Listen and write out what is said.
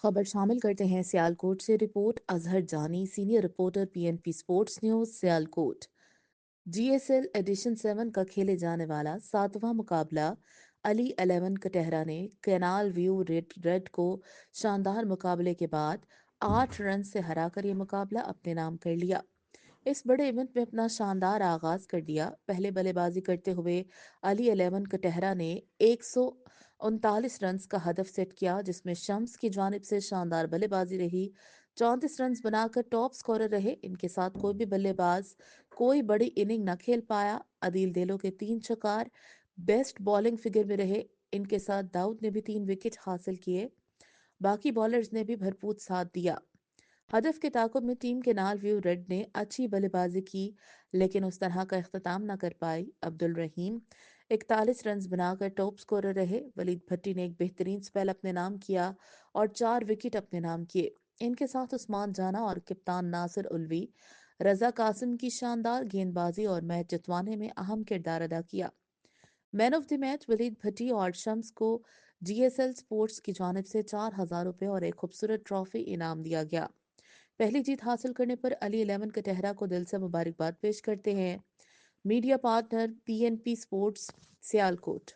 खबर शामिल करते हैं सियालकोट से report Azhar Jani senior reporter PNP sports news Sialkot. GSL edition 7 का खेले जाने वाला सातवां मुकाबला अली 11 कटहरा ने कैनाल व्यू रेड को शानदार मुकाबले के बाद 8 रन से हराकर ये मुकाबला अपने नाम कर लिया। इस बड़े इवेंट में अपना शानदार आगाज कर दिया। पहले बल्लेबाजी करते हुए अली 11 कटहरा ने 139 रन का हदफ सेट किया, जिसमें शम्स की जानिब से शानदार बल्लेबाजी रही। 34 रन बनाकर टॉप स्कोरर रहे। इनके साथ कोई भी बल्लेबाज कोई बड़ी इनिंग न खेल पाया। अदील देलो के 3 छक्कार बेस्ट बॉलिंग फिगर में रहे। इनके साथ दाऊद ने भी 3 विकेट हासिल किए। बाकी बॉलर्स ने भी भरपूर साथ दिया। हदफ के ताकुब में टीम के नाल व्यू रेड ने अच्छी बल्लेबाजी की, लेकिन उस तरह का इख्तिताम न कर पाई। अब्दुल रहीम 41 रन बनाकर टॉप स्कोरर रहे। वलीद भट्टी ने एक बेहतरीन स्पेल अपने नाम किया और 4 विकेट अपने नाम किए। इनके साथ उस्मान जाना और कप्तान नासिर उलवी रजा कासिम की शानदार गेंदबाजी और मैच जितवाने में अहम किरदार अदा किया। Man of the match Waleed Bhatti और शम्स को जीएसएल स्पोर्ट्स की जानिब से 4,000 रुपये और एक खूबसूरत ट्रॉफी इनाम दिया गया। पहली जीत हासिल करने पर अली 11 कटहरा को दिल से मुबारकबाद पेश करते हैं। Media partner PNP sports Sialkot.